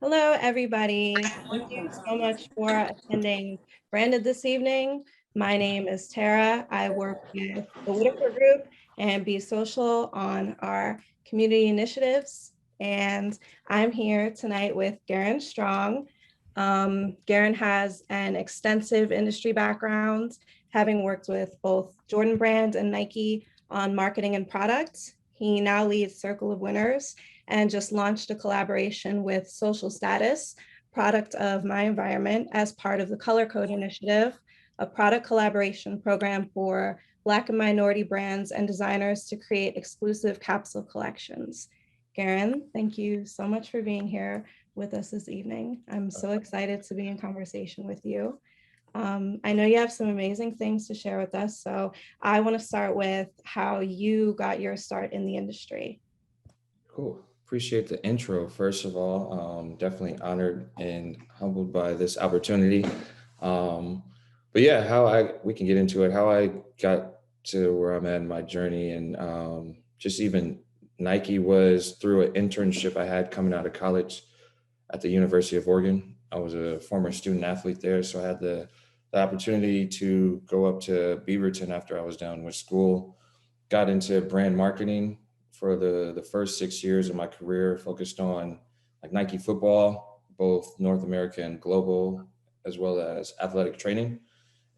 Hello, everybody. Thank you so much for attending Branded this evening. My name is Tara. I work with the Whitaker Group and beSocial on our community initiatives. And I'm here tonight with Garren Strong. Garren has an extensive industry background, having worked with both Jordan Brand and Nike on marketing and product. He now leads Circle of Winners and just launched a collaboration with Social Status, product of my environment, as part of the Color Code Initiative, a product collaboration program for Black and minority brands and designers to create exclusive capsule collections. Garren, thank you so much for being here with us this evening. I'm so excited to be in conversation with you. I know you have some amazing things to share with us, so I want to start with how you got your start in the industry. Cool. Appreciate the intro, first of all. Definitely honored and humbled by this opportunity. Um, but yeah, we can get into it, how I got to where I'm at in my journey. And just even Nike was through an internship I had coming out of college at the University of Oregon. I was a former student athlete there. So I had the opportunity to go up to Beaverton after I was done with school, got into brand marketing for the first 6 years of my career, focused on like Nike football, both North America and global, as well as athletic training.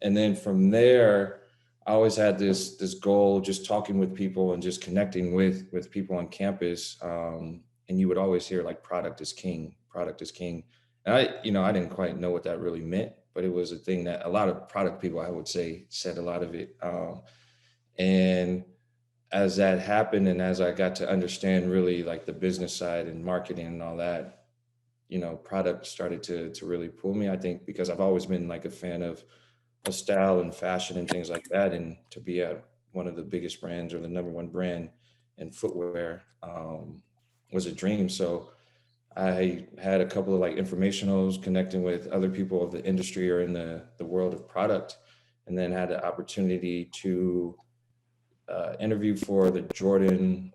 And then from there, I always had this goal, just talking with people and just connecting with people on campus. And you would always hear like product is king, product is king. And I didn't quite know what that really meant, but it was a thing that a lot of product people, I would say, said a lot of it. And as that happened and as I got to understand really like the business side and marketing and all that, product started to really pull me. I think because I've always been like a fan of style and fashion and things like that. And to be at one of the biggest brands or the number one brand in footwear was a dream. So I had a couple of like informationals connecting with other people of the industry or in the world of product, and then had the opportunity to interview for the Jordan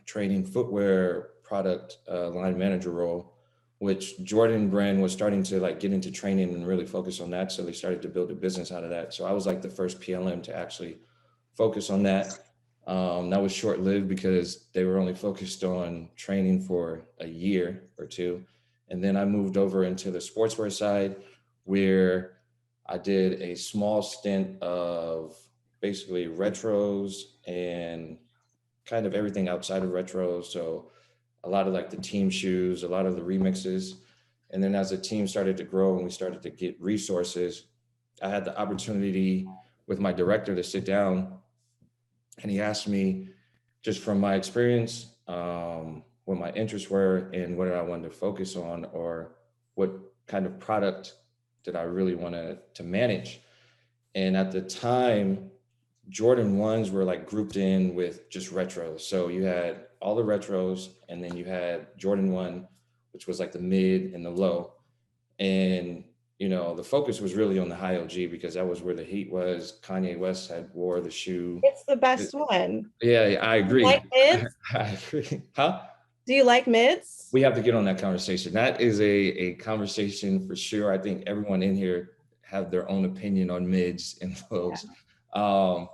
training footwear product line manager role, which Jordan brand was starting to like get into training and really focus on that. So they started to build a business out of that. So I was like the first PLM to actually focus on that. That was short lived because they were only focused on training for a year or two. And then I moved over into the sportswear side where I did a small stint of basically retros and kind of everything outside of retros. So a lot of like the team shoes, a lot of the remixes. And then as the team started to grow and we started to get resources, I had the opportunity with my director to sit down, and he asked me just from my experience, what my interests were and what I wanted to focus on, or what kind of product did I really want to manage. And at the time, Jordan ones were like grouped in with just retros. So you had all the retros, and then you had Jordan one, which was like the mid and the low. And the focus was really on the high LG because that was where the heat was. Kanye West had wore the shoe. It's the best one. Yeah, I Do you like agree. mids? I agree. Huh? Do you like mids? We have to get on that conversation. That is a conversation for sure. I think everyone in here have their own opinion on mids and Yeah. lows. Um,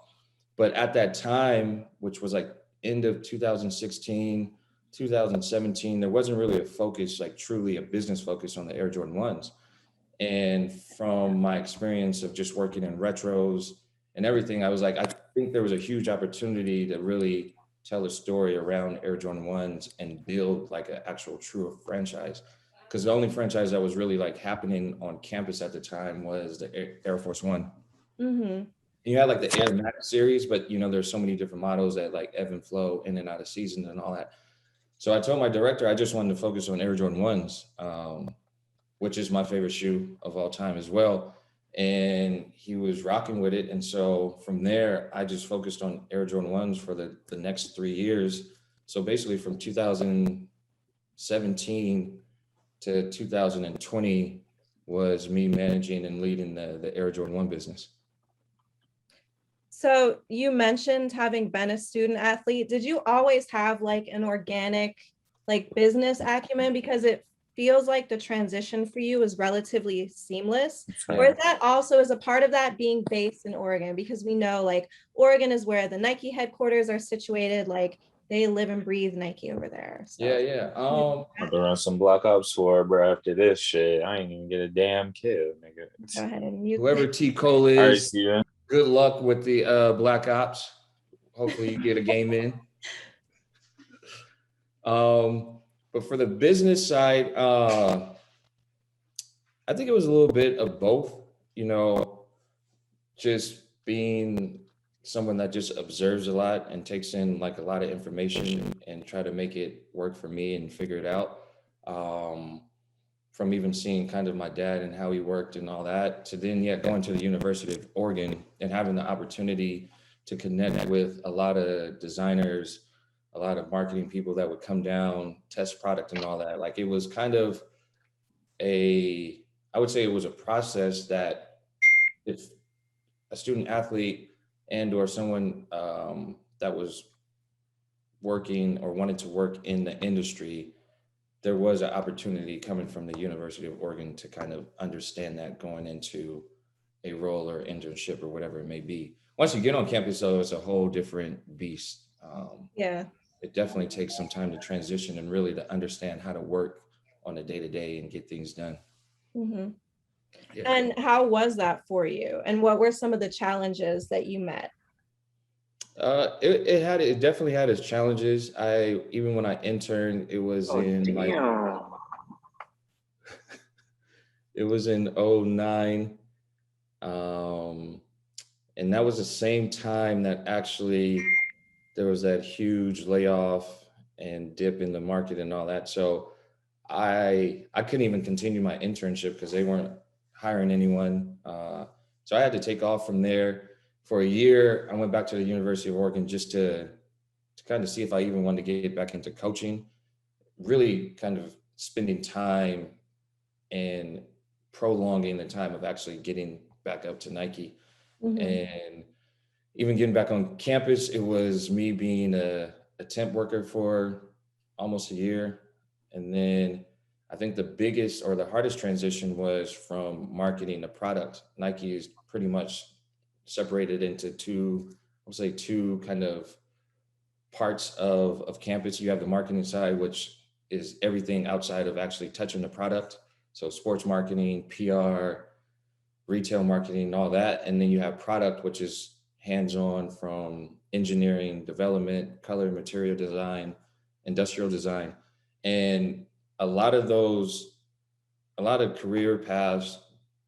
but at that time, which was like end of 2016, 2017, there wasn't really a focus, like truly a business focus on the Air Jordan 1s. And from my experience of just working in retros and everything, I was like, I think there was a huge opportunity to really tell a story around Air Jordan 1s and build like an actual true franchise. Because the only franchise that was really like happening on campus at the time was the Air Force One. Mm-hmm. And you had like the Air Max series, but there's so many different models that like ebb and flow in and out of seasons and all that. So I told my director I just wanted to focus on Air Jordan 1s, which is my favorite shoe of all time as well. And he was rocking with it. And so from there, I just focused on Air Jordan 1s for the next 3 years. So basically from 2017 to 2020 was me managing and leading the Air Jordan 1 business. So you mentioned having been a student athlete. Did you always have like an organic like business acumen? Because feels like the transition for you is relatively seamless? Or Yeah. is that also as a part of that being based in Oregon? Because we know like Oregon is where the Nike headquarters are situated. Like they live and breathe Nike over there. Yeah, So yeah. I'm about to run some Black Ops 4, bro. After this shit, I ain't even get a damn kill, nigga. go ahead and mute. Whoever T. Cole All right, is, Steven. good luck with the Black Ops. Hopefully you get a game in. But for the business side, I think it was a little bit of both, you know, just being someone that just observes a lot and takes in like a lot of information and try to make it work for me and figure it out. From even seeing kind of my dad and how he worked and all that, to then, yeah, going to the University of Oregon and having the opportunity to connect with a lot of designers, a lot of marketing people that would come down, test product and all that. Like it was kind of I would say it was a process that if a student athlete and or someone that was working or wanted to work in the industry, there was an opportunity coming from the University of Oregon to kind of understand that going into a role or internship or whatever it may be. Once you get on campus, though, it's a whole different beast. Yeah. It definitely takes some time to transition and really to understand how to work on a day-to-day and get things done. Mhm. Yeah. And how was that for you? And what were some of the challenges that you met? It definitely had its challenges. Even when I interned, it was Oh, in like damn. it was in '09. And that was the same time that actually there was that huge layoff and dip in the market and all that. So I couldn't even continue my internship because they weren't hiring anyone. So I had to take off from there for a year. I went back to the University of Oregon just to kind of see if I even wanted to get back into coaching, really kind of spending time and prolonging the time of actually getting back up to Nike. Mhm. And even getting back on campus, it was me being a temp worker for almost a year. And then I think the biggest or the hardest transition was from marketing to product. Nike is pretty much separated into two, I would say two kind of parts of campus. You have the marketing side, which is everything outside of actually touching the product. So sports marketing, PR, retail marketing, all that. And then you have product, which is hands-on from engineering, development, color, material design, industrial design. And a lot of career paths,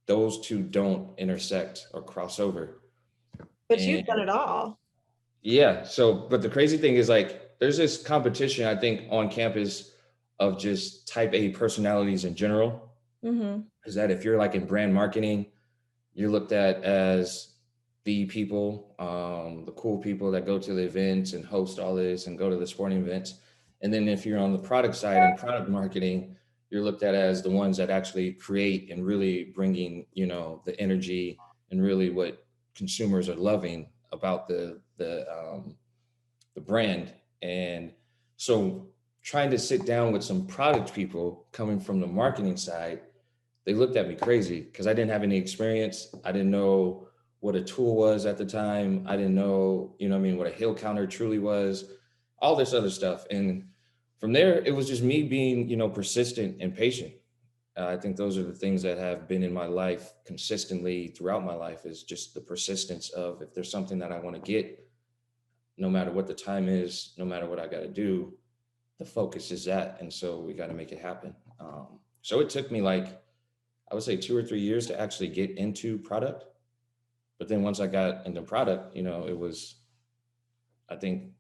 those two don't intersect or cross over. But you've done And it all. yeah, but the crazy thing is like, there's this competition, I think, on campus of just type A personalities in general. Mm-hmm. Is that if you're like in brand marketing, you're looked at as the people, the cool people that go to the events and host all this and go to the sporting events. And then if you're on the product side and product marketing, you're looked at as the ones that actually create and really bringing, the energy and really what consumers are loving about the brand. And so trying to sit down with some product people coming from the marketing side, they looked at me crazy because I didn't have any experience. I didn't know what a tool was at the time. I didn't know, what a hill counter truly was, all this other stuff. And from there, it was just me being, persistent and patient. I think those are the things that have been in my life consistently throughout my life, is just the persistence of, if there's something that I want to get, no matter what the time is, no matter what I got to do, the focus is that. And so we got to make it happen. So it took me like, I would say 2 or 3 years to actually get into product. But then once I got into product, it was, I think,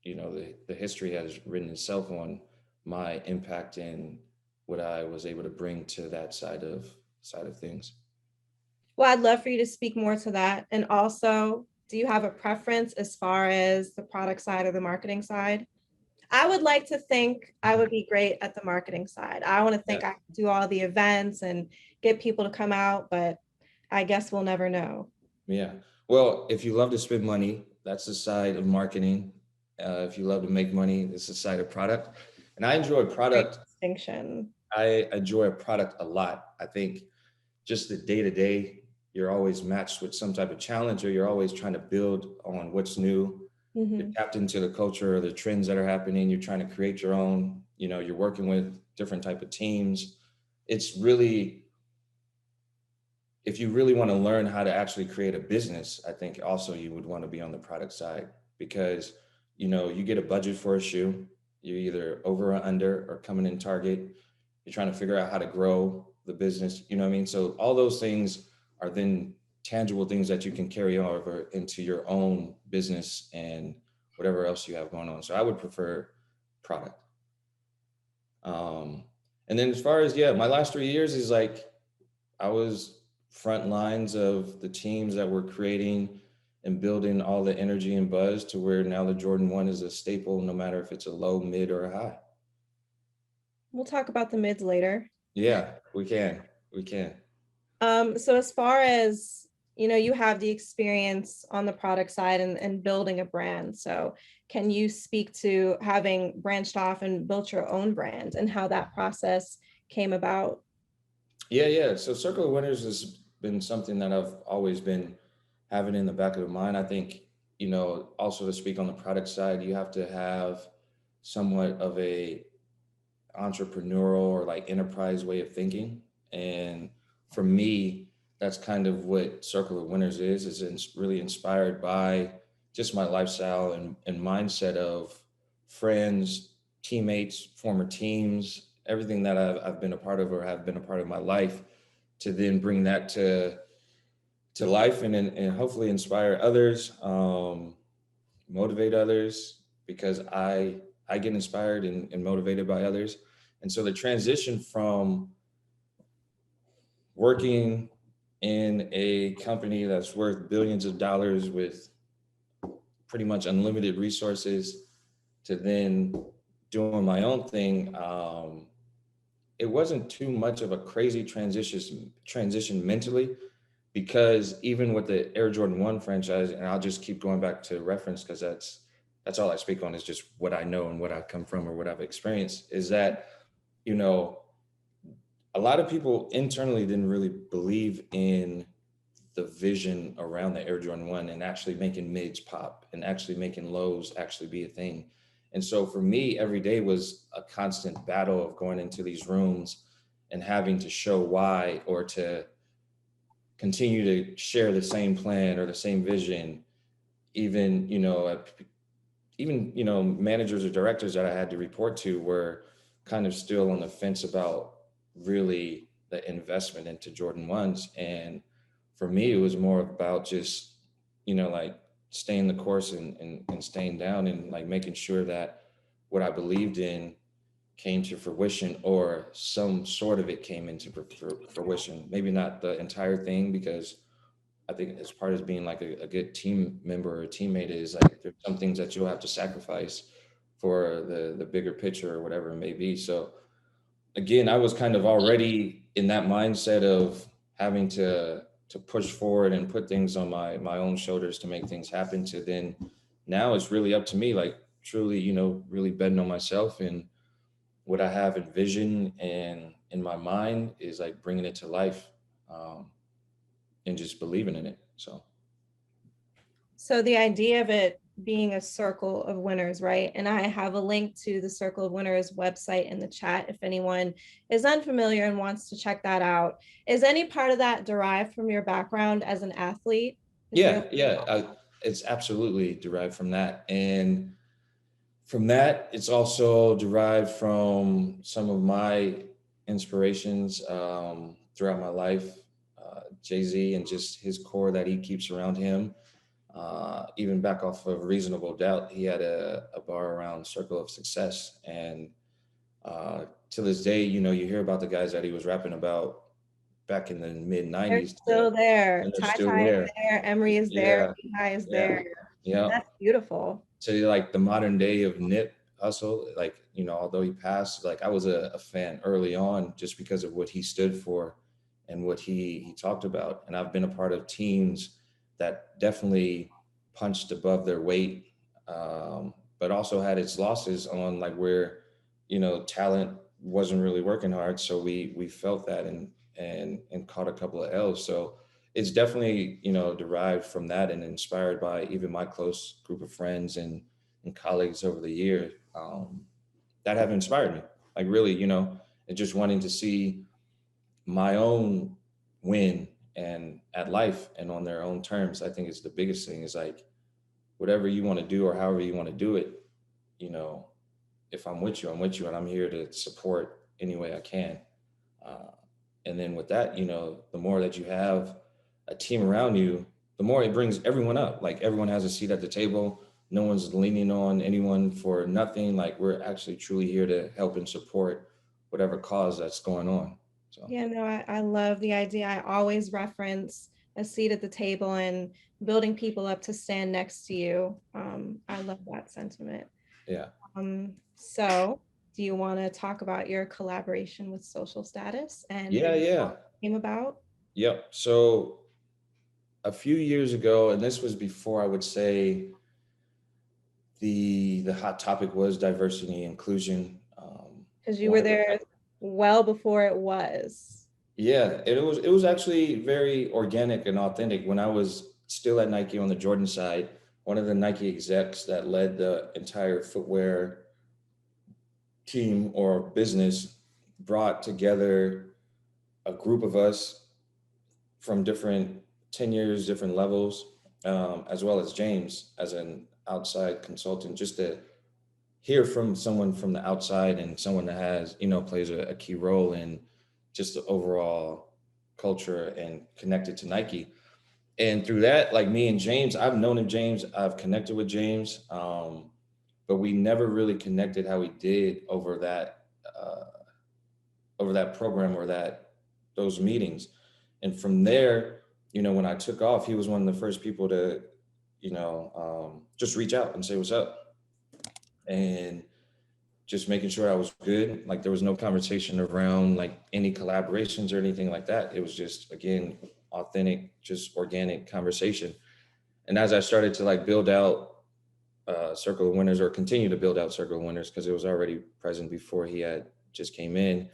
the history has written itself on my impact and what I was able to bring to that side of things. Well, I'd love for you to speak more to that. And also, do you have a preference as far as the product side or the marketing side? I would like to think I would be great at the marketing side. I want to think Yeah. I can do all the events and get people to come out, but I guess we'll never know. Yeah. Well, if you love to spend money, that's the side of marketing. If you love to make money, it's the side of product. And I enjoy Great product. distinction. I enjoy a product a lot. I think just the day to day, you're always matched with some type of challenge, or you're always trying to build on what's new. You're Hmm. tapped into the culture or the trends that are happening. You're trying to create your own, you're working with different type of teams. It's really, if you really want to learn how to actually create a business, I think also you would want to be on the product side, because you get a budget for a shoe, you're either over or under or coming in target. You're trying to figure out how to grow the business, you know what I mean? So all those things are then tangible things that you can carry over into your own business and whatever else you have going on. So I would prefer product. um and then as far as, yeah, my last 3 years is like, I was front lines of the teams that were creating and building all the energy and buzz to where now the Jordan 1 is a staple, no matter if it's a low, mid, or a high. We'll talk about the mids later. Yeah, we can. We can. So as far as, you have the experience on the product side and building a brand. So can you speak to having branched off and built your own brand and how that process came about? Yeah, yeah. So Circle of Winners has been something that I've always been having in the back of the mind. I think, also to speak on the product side, you have to have somewhat of a entrepreneurial or like enterprise way of thinking. And for me, that's kind of what Circle of Winners is really inspired by just my lifestyle and mindset of friends, teammates, former teams, everything that I've been a part of or have been a part of my life, to then bring that to life and hopefully inspire others, motivate others, because I get inspired and motivated by others. And so the transition from working in a company that's worth billions of dollars with pretty much unlimited resources to then doing my own thing, it wasn't too much of a crazy transition mentally, because even with the Air Jordan 1 franchise, and I'll just keep going back to reference because that's all I speak on, is just what I know and what I've come from or what I've experienced, is that, you know, a lot of people internally didn't really believe in the vision around the Air Jordan 1 and actually making mids pop and actually making lows actually be a thing. And so for me, every day was a constant battle of going into these rooms and having to show why, or to continue to share the same plan or the same vision, even, managers or directors that I had to report to were kind of still on the fence about really the investment into Jordan 1s. And for me, it was more about just, like staying the course and staying down and like making sure that what I believed in came to fruition, or some sort of it came into fruition. Maybe not the entire thing, because I think as part of being like a good team member or teammate is like, there's some things that you'll have to sacrifice for the bigger picture or whatever it may be. So again, I was kind of already in that mindset of having to push forward and put things on my own shoulders to make things happen, to then now it's really up to me, like truly, really betting on myself, and what I have envisioned and in my mind is like bringing it to life, and just believing in it. So the idea of it being a circle of winners, right? And I have a link to the Circle of Winners website in the chat if anyone is unfamiliar and wants to check that out. Is any part of that derived from your background as an athlete? It's absolutely derived from that. And from that, it's also derived from some of my inspirations throughout my life. Jay-Z and just his core that he keeps around him. Even back off of Reasonable Doubt, he had a bar around Circle of Success. And to this day, you hear about the guys that he was rapping about back in the mid They're 90s. still there. And they're Ty still Ty is there. there. Emery is there. Yeah. Ty is Yeah. there. Yeah. That's beautiful. So like the modern day of Nip Hussle, like, although he passed, like I was a fan early on just because of what he stood for and what he talked about. And I've been a part of teams that definitely punched above their weight, but also had its losses on like where, talent wasn't really working hard. So we felt that and caught a couple of L's. So it's definitely, derived from that and inspired by even my close group of friends and colleagues over the years, that have inspired me. Like really, and just wanting to see my own win and at life and on their own terms. I think is the biggest thing is like whatever you want to do or however you want to do it, you know, if I'm with you, I'm with you, and I'm here to support any way I can. Uh, and then with that, the more that you have a team around you, the more it brings everyone up. Like everyone has a seat at the table. No one's leaning on anyone for nothing. Like we're actually truly here to help and support whatever cause that's going on. So Yeah, no, I love the idea. I always reference a seat at the table and building people up to stand next to you. I love that sentiment. yeah, So do you want to talk about your collaboration with Social Status and yeah, yeah, came about? yep. So a few years ago, and this was before I would say the hot topic was diversity and inclusion. Because you One were of the there well before it was. Yeah, it was actually very organic and authentic. When I was still at Nike on the Jordan side, one of the Nike execs that led the entire footwear team or business brought together a group of us from different tenures, different levels, as well as James as an outside consultant, just to hear from someone from the outside and someone that has, plays a key role in just the overall culture and connected to Nike. And through that, like me and James, I've known of James, I've connected with James, but we never really connected how we did over that program or those meetings. And from there, when I took off, he was one of the first people to, just reach out and say what's up. And just making sure I was good. Like there was no conversation around like any collaborations or anything like that. It was just, again, authentic, just organic conversation. And as I started to like build out Circle of Winners or continue to build out Circle of Winners, because it was already present before he had just came in,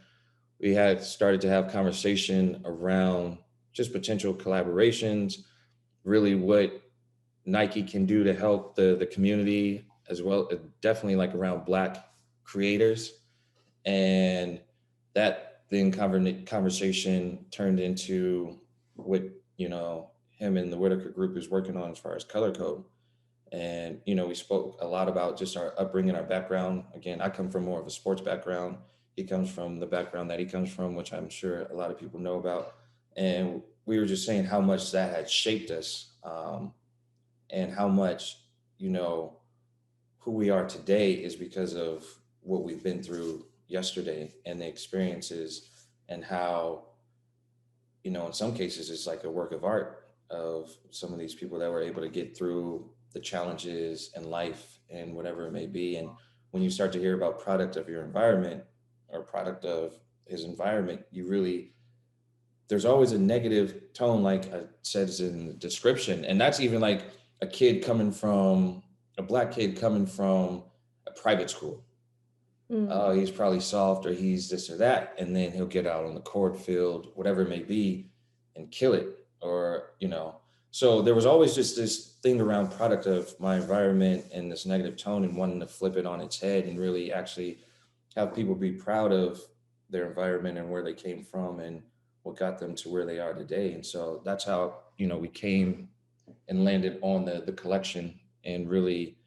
we had started to have conversation around just potential collaborations, really what Nike can do to help the community as well, definitely like around Black creators. And that then conversation turned into what, him and the Whitaker group is working on as far as color code. And, we spoke a lot about just our upbringing, our background. Again, I come from more of a sports background. He comes from the background that he comes from, which I'm sure a lot of people know about. And we were just saying how much that had shaped us, and how much, who we are today is because of what we've been through yesterday and the experiences, and how, in some cases it's like a work of art of some of these people that were able to get through the challenges in life and whatever it may be. And when you start to hear about product of your environment or product of his environment, you really, there's always a negative tone, like I said in the description. And that's even like a Black kid coming from a private school. Oh, he's probably soft or he's this or that. And then he'll get out on the court field, whatever it may be, and kill it. Or, so there was always just this thing around product of my environment and this negative tone, and wanting to flip it on its head and really actually have people be proud of their environment and where they came from and what got them to where they are today. And so that's how, we came and landed on the collection and really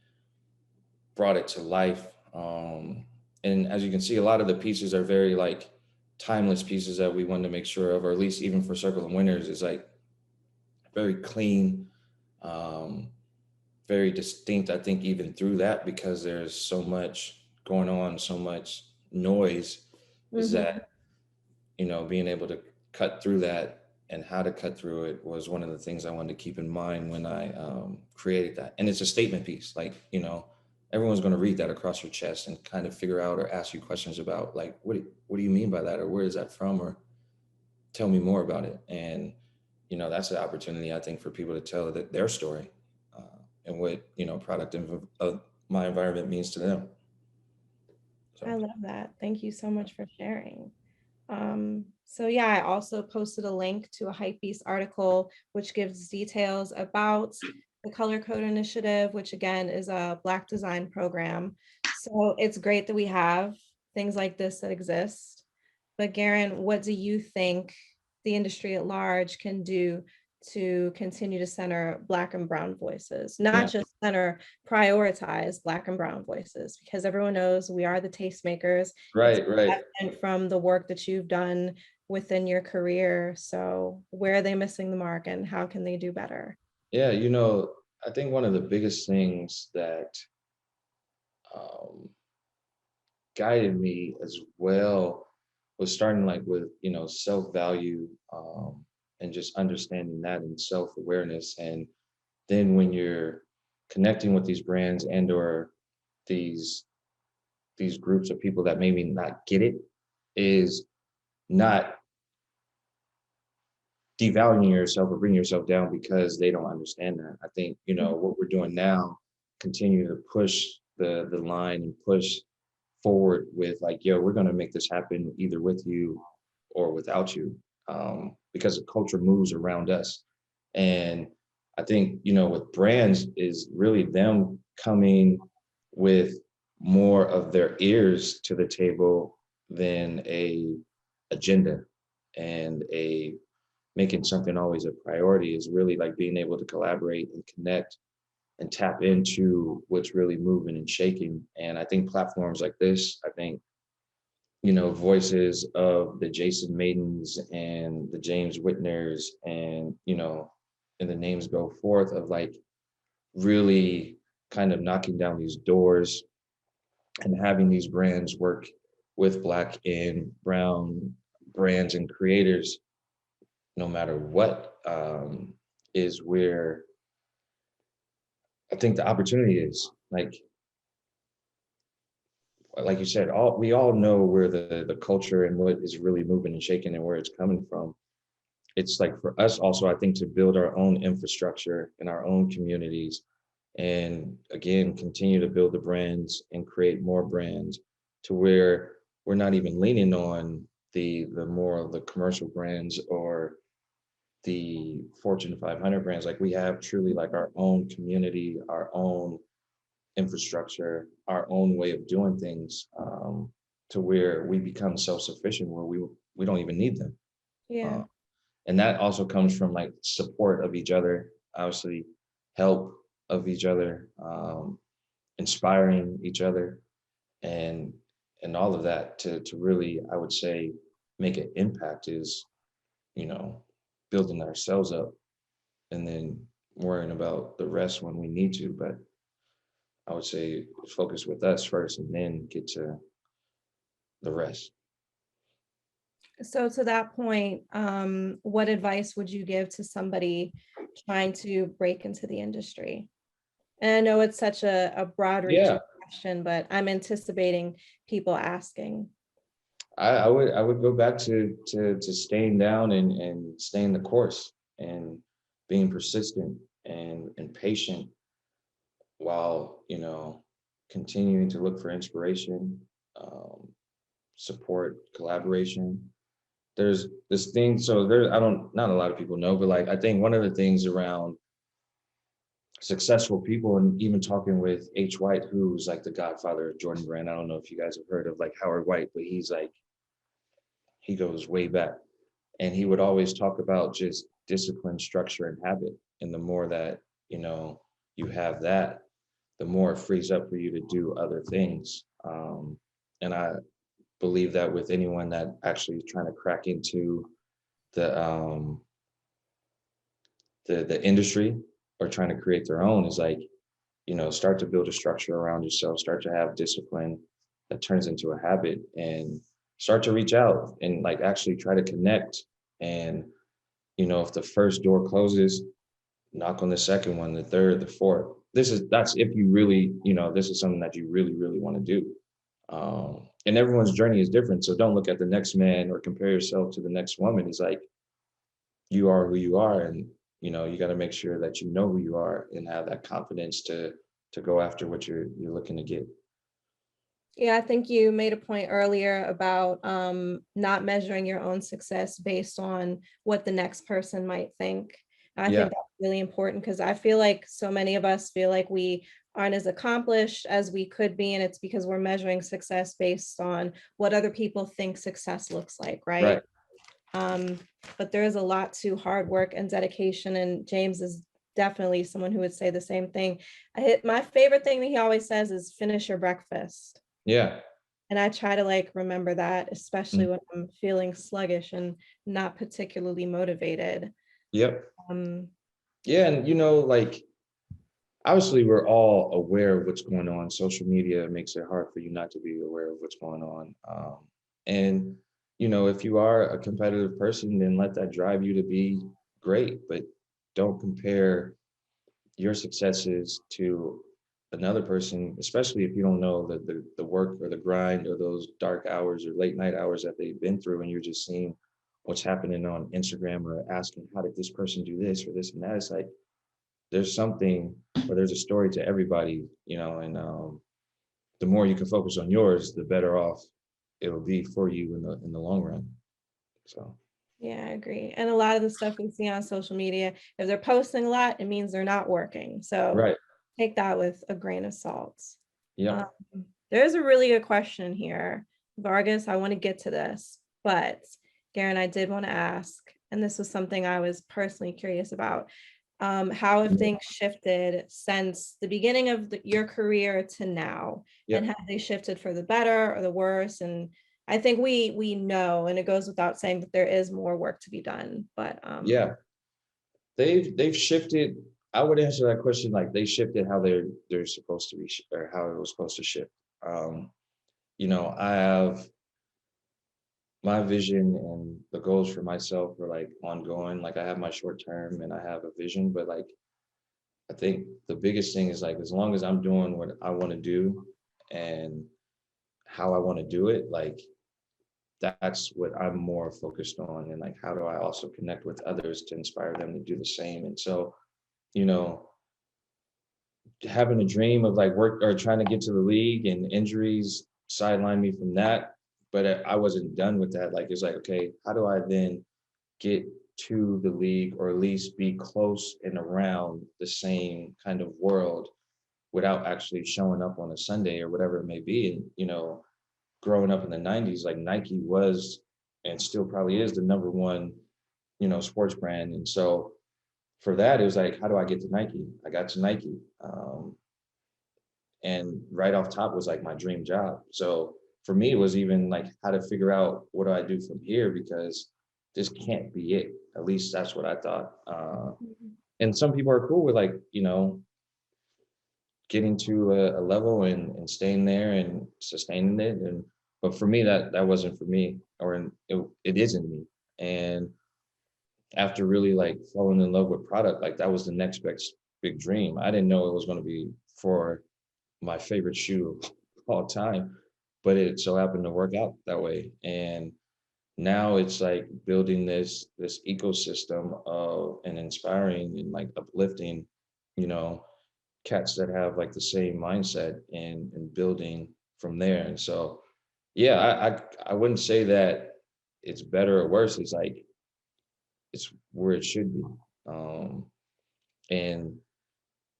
brought it to life. And as you can see, a lot of the pieces are very like timeless pieces that we wanted to make sure of, or at least even for Circle of Winners, is like very clean, very distinct, I think, even through that, because there's so much going on, so much noise, is that, being able to cut through that and how to cut through it was one of the things I wanted to keep in mind when I created that. And it's a statement piece, like, everyone's going to read that across your chest and kind of figure out or ask you questions about like, what do you mean by that? Or where is that from? Or tell me more about it. And, that's an opportunity, I think, for people to tell their story, and what, product of my environment means to them. I So love that. Thank you so much for sharing. So yeah, I also posted a link to a Hypebeast article, which gives details about the Color Code Initiative, which again is a Black design program. So it's great that we have things like this that exist. But Garren, what do you think the industry at large can do to continue to center Black and Brown voices, not yeah, just center, prioritize Black and Brown voices, because everyone knows we are the tastemakers. It's right. evident from the work that you've done within your career. So where are they missing the mark and how can they do better? Yeah, I think one of the biggest things that um, guided me as well was starting like with self-value, and just understanding that and self-awareness. And then when you're connecting with these brands and or these these groups of people that maybe not get it, is not devaluing yourself or bringing yourself down because they don't understand that. I think, what we're doing now, continue to push the line and push forward with like, yo, we're gonna make this happen either with you or without you. Because the culture moves around us. And I think, with brands is really them coming with more of their ears to the table than a agenda, and a making something always a priority is really like being able to collaborate and connect and tap into what's really moving and shaking. And I think platforms like this, I think, voices of the Jason Maidens and the James Whitners, and the names go forth of like really kind of knocking down these doors and having these brands work with Black and Brown brands and creators, no matter what, is where I think the opportunity is. Like you said, we all know where the culture and what is really moving and shaking and where it's coming from. It's like for us also, I think, to build our own infrastructure in our own communities, and again continue to build the brands and create more brands to where we're not even leaning on the more of the commercial brands or the Fortune 500 brands. Like we have truly like our own community, our own infrastructure, our own way of doing things, to where we become self-sufficient, where we don't even need them. Yeah. Uh, and that also comes from like support of each other, obviously, help of each other, inspiring each other, and all of that to really, I would say, make an impact is, you know, building ourselves up and then worrying about the rest when we need to. But I would say focus with us first and then get to the rest. So to that point, what advice would you give to somebody trying to break into the industry? And I know it's such a broad reaching Yeah, question, but I'm anticipating people asking. I would go back to staying down and staying the course and being persistent and patient while continuing to look for inspiration, um, support, collaboration. There's this thing, so there I don't not a lot of people know, but like I think one of the things around successful people, and even talking with H. White, who's like the godfather of Jordan Brand. I don't know if you guys have heard of like Howard White, but he's like, he goes way back. And he would always talk about just discipline, structure, and habit. And the more that, you have that, the more it frees up for you to do other things. And I believe that with anyone that actually is trying to crack into the the industry or trying to create their own, is like, start to build a structure around yourself, start to have discipline that turns into a habit, and start to reach out and like actually try to connect. And, if the first door closes, knock on the second one, the third, the fourth. That's if you really, this is something that you really, really want to do. And everyone's journey is different. So don't look at the next man or compare yourself to the next woman. It's like, you are who you are. And, you got to make sure that you know who you are and have that confidence to go after what you're looking to get. Yeah, I think you made a point earlier about not measuring your own success based on what the next person might think. I Yeah, think that's really important because I feel like so many of us feel like we aren't as accomplished as we could be, and it's because we're measuring success based on what other people think success looks like, right. right? Um, but there is a lot to hard work and dedication, and James is definitely someone who would say the same thing. My favorite thing that he always says is finish your breakfast. Yeah. And I try to like remember that, especially Mm. when I'm feeling sluggish and not particularly motivated. Yep. Um, Yeah. And, like, obviously, we're all aware of what's going on. Social media makes it hard for you not to be aware of what's going on. And, if you are a competitive person, then let that drive you to be great, but don't compare your successes to another person, especially if you don't know the work or the grind or those dark hours or late night hours that they've been through, and you're just seeing what's happening on Instagram or asking, how did this person do this or this and that? It's like there's something or there's a story to everybody, and the more you can focus on yours, the better off it'll be for you in the long run. So yeah, I agree. And a lot of the stuff we see on social media, if they're posting a lot, it means they're not working. So right. take that with a grain of salt. Um, Yep. there's a really good question here. Vargas, I want to get to this, but Garren, I did want to ask, and this was something I was personally curious about. How have Mhm. things shifted since the beginning of your career to now? And Yep. have they shifted for the better or the worse? And I think we know, and it goes without saying that there is more work to be done. But Yeah. They've shifted. I would answer that question like they shifted how they're supposed to be or how it was supposed to shift. Um, I have my vision and the goals for myself are like ongoing. Like I have my short term and I have a vision, but like I think the biggest thing is like as long as I'm doing what I want to do and how I want to do it, like that's what I'm more focused on. And like how do I also connect with others to inspire them to do the same? And so, you know, having a dream of like work or trying to get to the league and injuries sidelined me from that. But I wasn't done with that. Like it's like, okay, how do I then get to the league or at least be close and around the same kind of world without actually showing up on a Sunday or whatever it may be? And growing up in the 90s, like Nike was and still probably is the number one, sports brand. And so for that, it was like, how do I get to Nike? I got to Nike. And right off top was like my dream job. So for me, it was even like how to figure out what do I do from here because this can't be it. At least that's what I thought. And some people are cool with like getting to a level and staying there and sustaining it. And but for me, that wasn't for me, or it isn't me. And after really like falling in love with product, like that was the next big dream. I didn't know it was going to be for my favorite shoe of all time, but it so happened to work out that way. And now it's like building this ecosystem of and inspiring and like uplifting, you know, cats that have like the same mindset and building from there. And so, yeah, I wouldn't say that it's better or worse. It's like it's where it should be. And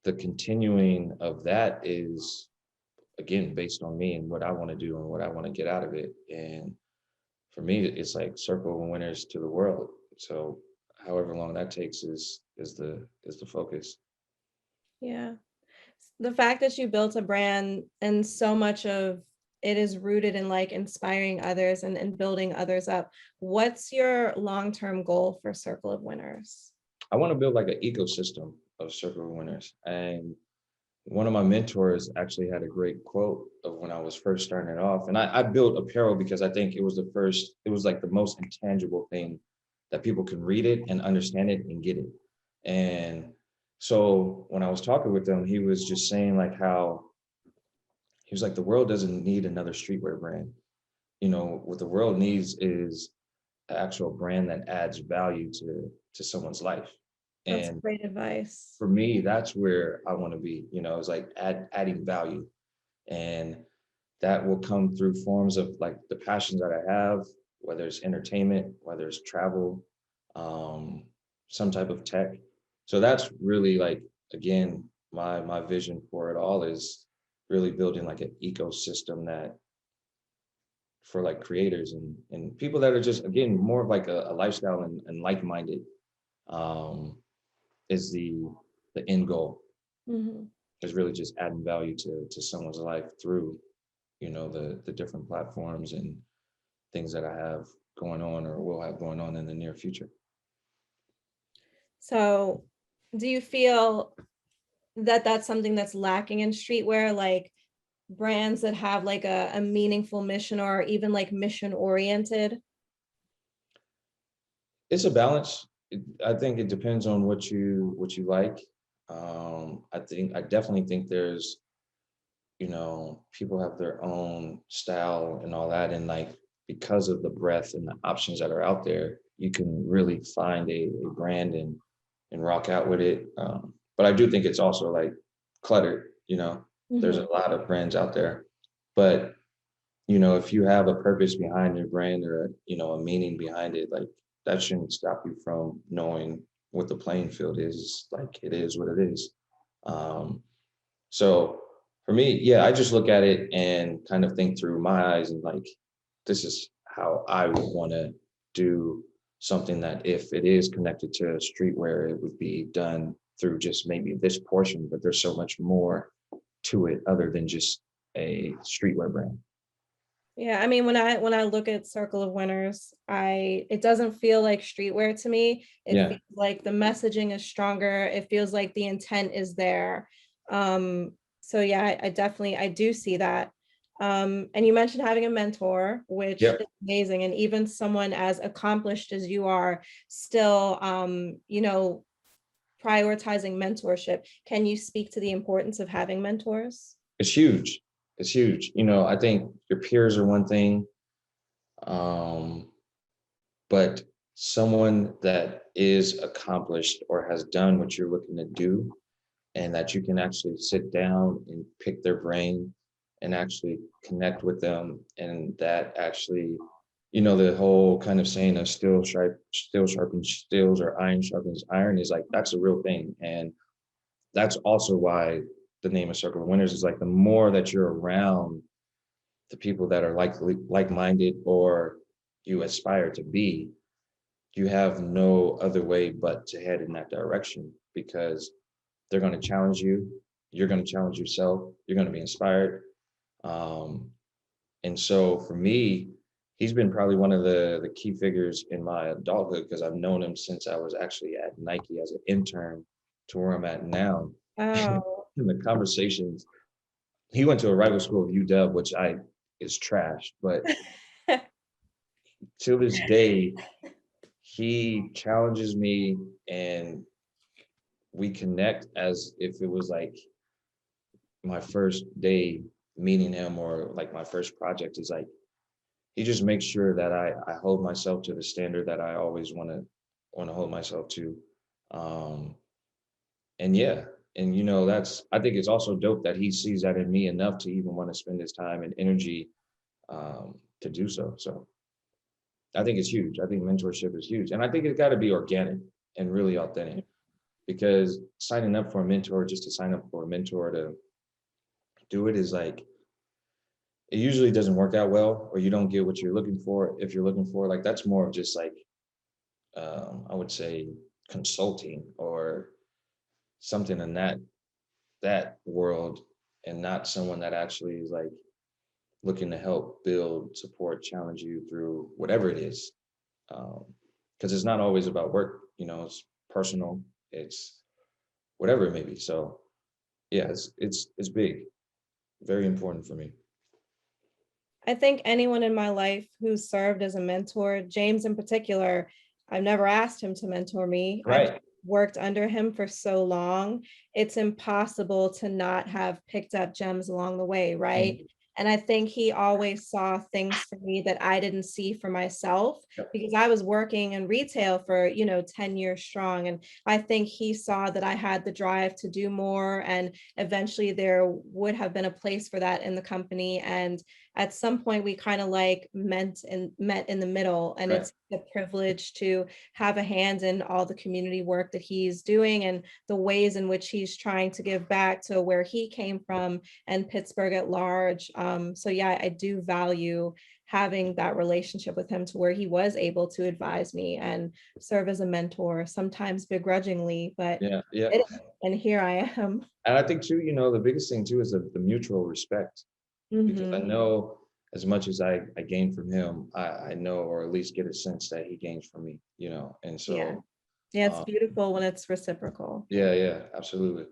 the continuing of that is again based on me and what I want to do and what I want to get out of it. And for me, it's like circle of winners to the world. So however long that takes is the focus. yeah, the fact that you built a brand and so much of it is rooted in like inspiring others and building others up. What's your long-term goal for Circle of Winners? I want to build like an ecosystem of circle of winners. And one of my mentors actually had a great quote of when I was first starting it off. And I built apparel because I think it was like the most intangible thing that people can read it and understand it and get it. And so when I was talking with him, he was just saying like how he was like, the world doesn't need another streetwear brand. What the world needs is an actual brand that adds value to someone's life. That's And great advice. for me, that's where I want to be. It's like adding value. And that will come through forms of like the passions that I have, whether it's entertainment, whether it's travel, some type of tech. So that's really like, again, my vision for it all is really building like an ecosystem that for like creators and people that are just, again, more of like a lifestyle and like-minded, um, is the end goal. Mhm. Is really just adding value to someone's life through, you know, the different platforms and things that I have going on or will have going on in the near future. So do you feel that that's something that's lacking in streetwear, like brands that have like a meaningful mission or even like mission oriented? It's a balance. I think it depends on what you like. I definitely think there's, you know, people have their own style and all that, and like because of the breadth and the options that are out there, you can really find a brand and rock out with it. But I do think it's also like cluttered. You know, there's Mhm. a lot of brands out there, but you know, if you have a purpose behind your brand or, you know, a meaning behind it, like that shouldn't stop you from knowing what the playing field is. Like it is what it is. Um, so for me, yeah, I just look at it and kind of think through my eyes and like, this is how I would want to do something that if it is connected to streetwear, it would be done through just maybe this portion, but there's so much more to it other than just a streetwear brand. Yeah, I mean, when I look at Circle of Winners, it doesn't feel like streetwear to me. It Yeah. feels like the messaging is stronger. It feels like the intent is there. So yeah, I definitely I do see that. And you mentioned having a mentor, which Yep. is amazing, and even someone as accomplished as you are, still you know, prioritizing mentorship. Can you speak to the importance of having mentors? It's huge. It's huge. You know, I think your peers are one thing, um, but someone that is accomplished or has done what you're looking to do, and that you can actually sit down and pick their brain and actually connect with them, and that actually, you know, the whole kind of saying of steel sharpens steels or iron sharpens iron is like that's a real thing, and that's also why the name of Circle of Winners is like the more that you're around the people that are like-minded or you aspire to be, you have no other way but to head in that direction because they're going to challenge you, you're going to challenge yourself, you're going to be inspired. Um, and so for me, he's been probably one of the key figures in my adulthood because I've known him since I was actually at Nike as an intern to where I'm at now. Oh, In the conversations, he went to a rival school of UW, which I is trash, but to this day, he challenges me and we connect as if it was like my first day meeting him or like my first project is like he just makes sure that I hold myself to the standard that I always want to hold myself to. Um, and yeah, and you know, that's I think it's also dope that he sees that in me enough to even want to spend his time and energy to do so. So I think it's huge. I think mentorship is huge. And I think it's got to be organic and really authentic because signing up for a mentor just to sign up for a mentor to do it is like, it usually doesn't work out well, or you don't get what you're looking for. If you're looking for, like, that's more of just like, I would say consulting or something in that world and not someone that actually is like looking to help build, support, challenge you through whatever it is. Because it's not always about work, you know, it's personal, it's whatever it may be. So yeah, it's big, very important for me. I think anyone in my life who's served as a mentor, James in particular, I've never asked him to mentor me. I've Right. worked under him for so long. It's impossible to not have picked up gems along the way, right? Mhm. And I think he always saw things for me that I didn't see for myself Yep. because I was working in retail for, 10 years strong. And I think he saw that I had the drive to do more. And eventually there would have been a place for that in the company. And at some point we kind of like met in the middle. And Right. it's a privilege to have a hand in all the community work that he's doing and the ways in which he's trying to give back to where he came from and Pittsburgh at large. So yeah, I do value having that relationship with him to where he was able to advise me and serve as a mentor, sometimes begrudgingly, but Yeah, yeah. and here I am. And I think too, the biggest thing too is the mutual respect, because I Mhm. know as much as I gain from him, I know, or at least get a sense that he gains from me, and Yeah. so, Yeah, it's um, beautiful when it's reciprocal. yeah, yeah, absolutely.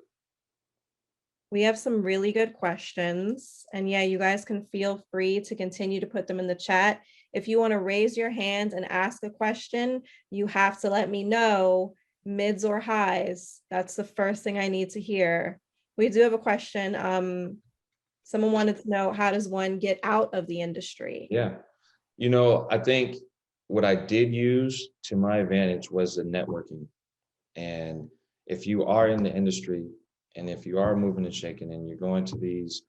We have some really good questions. And yeah, you guys can feel free to continue to put them in the chat. If you want to raise your hand and ask a question, you have to let me know mids or highs. That's the first thing I need to hear. We do have a question. Someone wanted to know, how does one get out of the industry? Yeah. I think what I did use to my advantage was the networking. And if you are in the industry and if you are moving and shaking and you're going to these,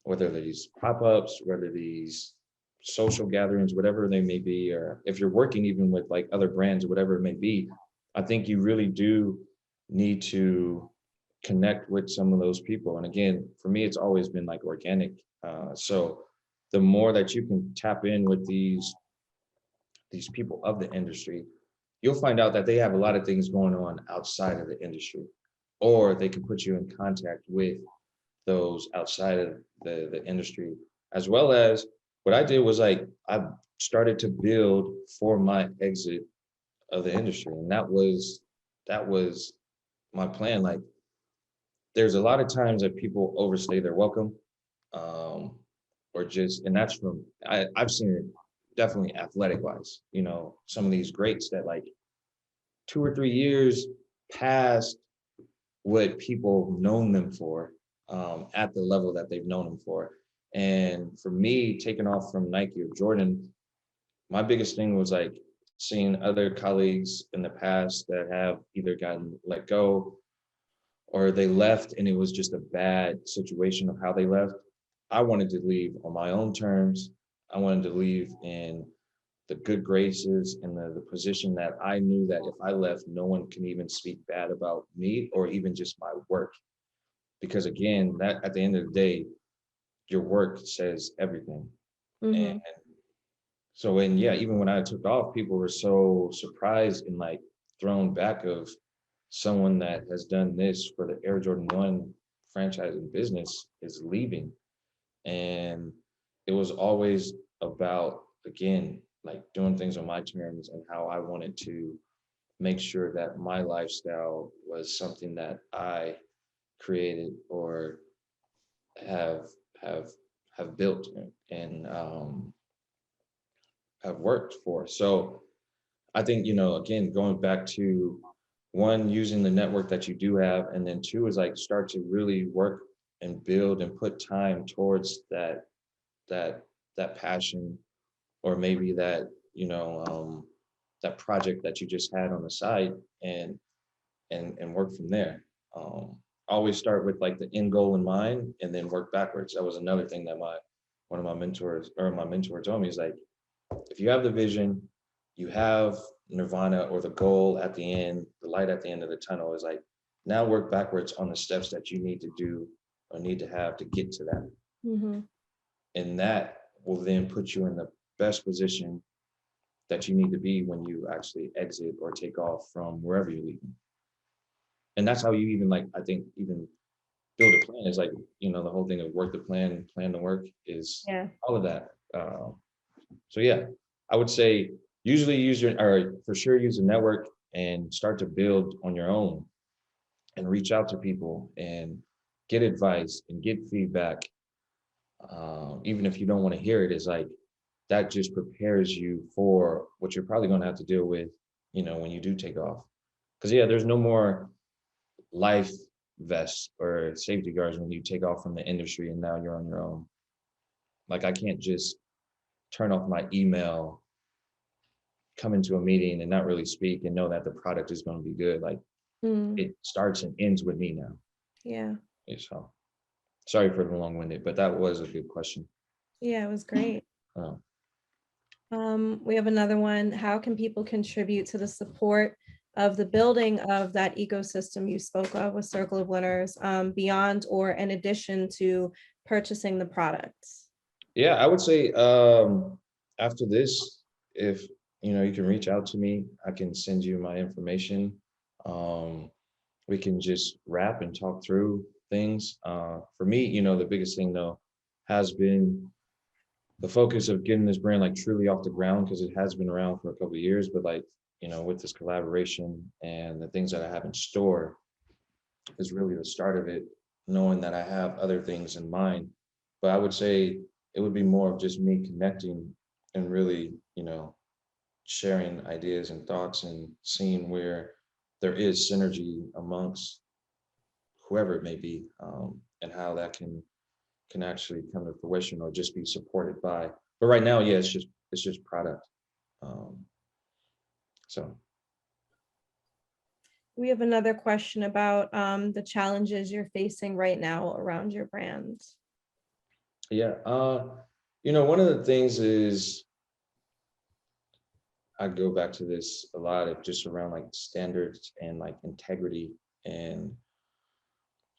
whether these pop-ups, whether these social gatherings, whatever they may be, or if you're working even with like other brands or whatever it may be, I think you really do need to connect with some of those people. And again, for me, it's always been like organic. So the more that you can tap in with these people of the industry, you'll find out that they have a lot of things going on outside of the industry, or they can put you in contact with those outside of the industry, as well as what I did was like I started to build for my exit of the industry, and that was my plan. Like there's a lot of times that people overstay their welcome, um, or just, and that's from I've seen it definitely athletic wise. Some of these greats that like 2 or 3 years past what people have known them for, at the level that they've known them for. And for me, taking off from Nike or Jordan, my biggest thing was like seeing other colleagues in the past that have either gotten let go or they left and it was just a bad situation of how they left. I wanted to leave on my own terms. I wanted to leave in the good graces and the position that I knew that if I left, no one can even speak bad about me or even just my work. Because again, that at the end of the day, your work says everything. And Mhm. so, and yeah, even when I took off, people were so surprised and like thrown back of someone that has done this for the Air Jordan 1 franchise and business is leaving. And it was always about, again, like doing things on my terms and how I wanted to make sure that my lifestyle was something that I created or have have have built and have worked for. So I think, again, going back to one, using the network that you do have, and then two is like start to really work and build and put time towards that that passion, or maybe that project that you just had on the side, and work from there. Always start with like the end goal in mind and then work backwards. That was another thing that one of my mentors or my mentor told me is like, if you have the vision, you have nirvana or the goal at the end, the light at the end of the tunnel, is like, now work backwards on the steps that you need to do or need to have to get to that. Mhm. And that will then put you in the best position that you need to be when you actually exit or take off from wherever you're leaving. And that's how you even like, I think, even build a plan is like, the whole thing of work the plan, plan the work is Yeah. all of that. So yeah, I would say usually or for sure use a network and start to build on your own and reach out to people and get advice and get feedback. Even if you don't want to hear it, is like that just prepares you for what you're probably going to have to deal with, when you do take off. Because yeah, there's no more life vests or safety guards when you take off from the industry and now you're on your own. Like I can't just turn off my email, come into a meeting and not really speak and know that the product is going to be good. Like Mm, it starts and ends with me now. yeah. So sorry for the long-winded, but that was a good question. Yeah, it was great. Uh, We have another one. How can people contribute to the support of the building of that ecosystem you spoke of with Circle of Winners, beyond or in addition to purchasing the products? yeah, I would say after this, if you can reach out to me, I can send you my information. Um, we can just wrap and talk through things. For me, the biggest thing though has been the focus of getting this brand like truly off the ground because it has been around for a couple of years, but like with this collaboration and the things that I have in store is really the start of it, knowing that I have other things in mind. But I would say it would be more of just me connecting and really, sharing ideas and thoughts and seeing where there is synergy amongst whoever it may be, and how that can actually come to fruition or just be supported by. But right now, yeah, it's just product. Um, so We have another question about the challenges you're facing right now around your brand. yeah, one of the things is I go back to this a lot of just around like standards and like integrity, and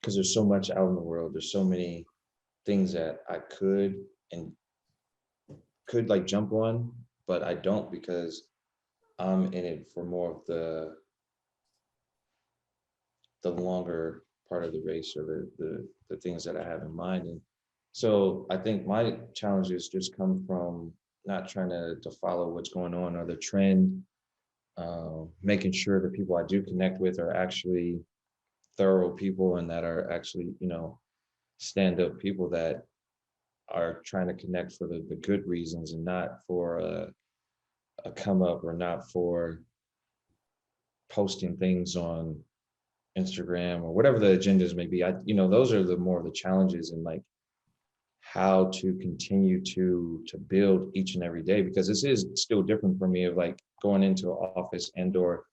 because there's so much out in the world, there's so many things that I could like jump on, but I don't because I'm in it for more of the longer part of the race or the things that I have in mind. And so I think my challenges just come from not trying to follow what's going on or the trend, making sure the people I do connect with are actually thorough people and that are actually, stand up people that are trying to connect for the good reasons and not for a come up or not for posting things on Instagram or whatever the agendas may be. Those are the more of the challenges and like how to continue to build each and every day, because this is still different for me of like going into an office and or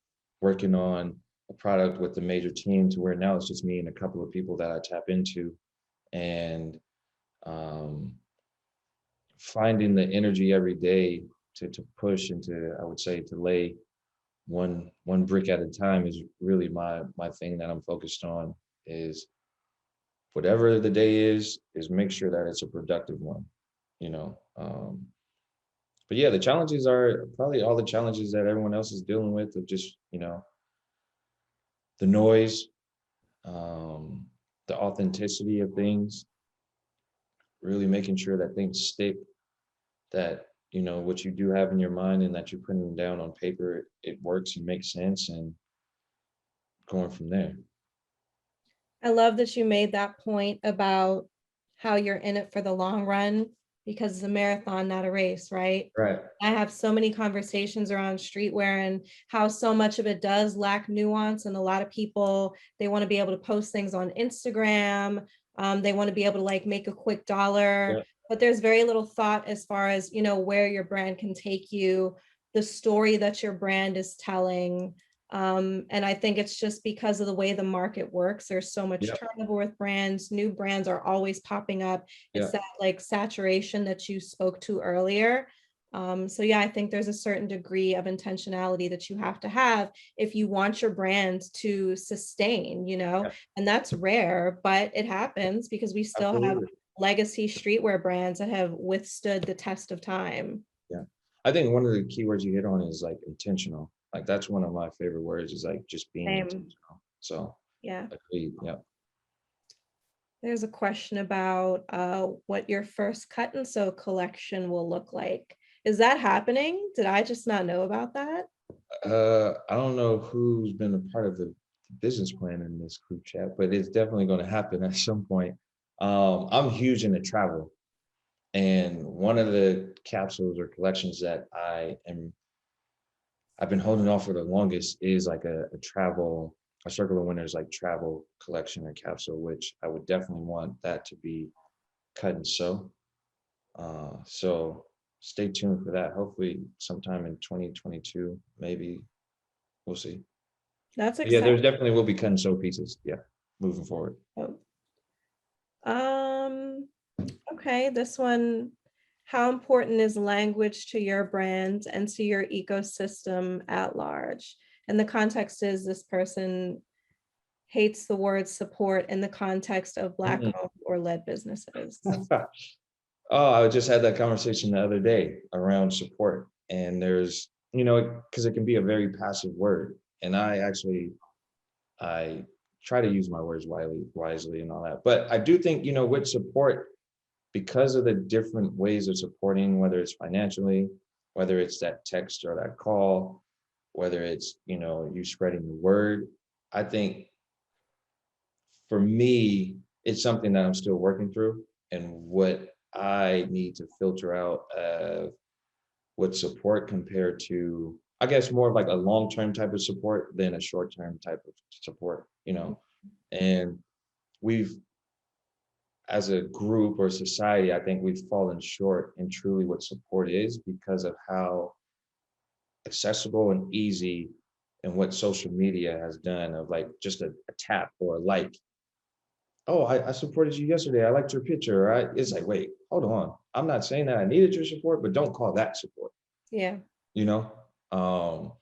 working on a product with the major team to where now it's just me and a couple of people that I tap into, and um, finding the energy every day to push and to, I would say, to lay one brick at a time is really my thing that I'm focused on. Is whatever the day is make sure that it's a productive one, you know. But yeah, the challenges are probably all the challenges that everyone else is dealing with of just, the noise, um, the authenticity of things, really making sure that things stick, that, what you do have in your mind and that you're putting down on paper, it works and makes sense, and going from there. I love that you made that point about how you're in it for the long run, because it's a marathon, not a race, right? Right. I have so many conversations around streetwear and how so much of it does lack nuance. And a lot of people, they want to be able to post things on Instagram. They want to be able to like make a quick dollar, Yeah. but there's very little thought as far as, where your brand can take you, the story that your brand is telling. And I think it's just because of the way the market works. There's so much Yeah. turnover with brands. New brands are always popping up. Yeah. It's that like saturation that you spoke to earlier. So yeah, I think there's a certain degree of intentionality that you have to have if you want your brand to sustain, Yeah. and that's rare, but it happens because we still have Absolutely. legacy streetwear brands that have withstood the test of time. Yeah. I think one of the key words you hit on is like intentional. Like that's one of my favorite words, is like just being Same. intentional. So Yeah. agreed. Yeah. There's a question about what your first cut and sew collection will look like. Is that happening? Did I just not know about that? I don't know who's been a part of the business plan in this group chat, but it's definitely going to happen at some point. I'm huge into travel, and one of the capsules or collections that I've been holding off for the longest is like a Circle of Winners like travel collection or capsule, which I would definitely want that to be cut and sew. So stay tuned for that. Hopefully sometime in 2022, maybe, we'll see. That's But yeah, there exciting. definitely will be cut and sew pieces. Yeah, moving forward. Um, okay, this one. How important is language to your brand and to your ecosystem at large? And the context is this person hates the word support in the context of Black Mm. owned or led businesses. Oh, I just had that conversation the other day around support. And there's, because it can be a very passive word. And I try to use my words wisely and all that. But I do think, with support, because of the different ways of supporting, whether it's financially, whether it's that text or that call, whether it's, you spreading the word, I think for me, it's something that I'm still working through, and what I need to filter out with support compared to, I guess, more of like a long-term type of support than a short-term type of support. And we've, as a group or society, I think we've fallen short in truly what support is because of how accessible and easy and what social media has done of like just a tap or a like. Oh, I supported you yesterday. I liked your picture. Right? It's like, wait, hold on. I'm not saying that I needed your support, but don't call that support, Yeah. you know? Um,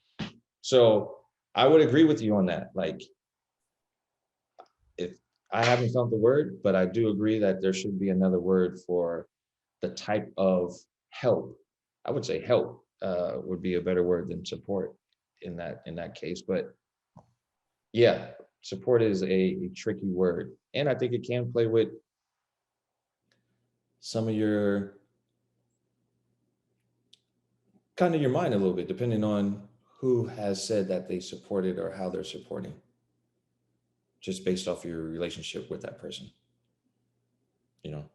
so I would agree with you on that. Like, if I haven't found the word, but I do agree that there should be another word for the type of help. I would say help would be a better word than support in that case. But yeah, support is a tricky word. And I think it can play with some of your kind of your mind a little bit, depending on who has said that they supported or how they're supporting, just based off your relationship with that person, you know?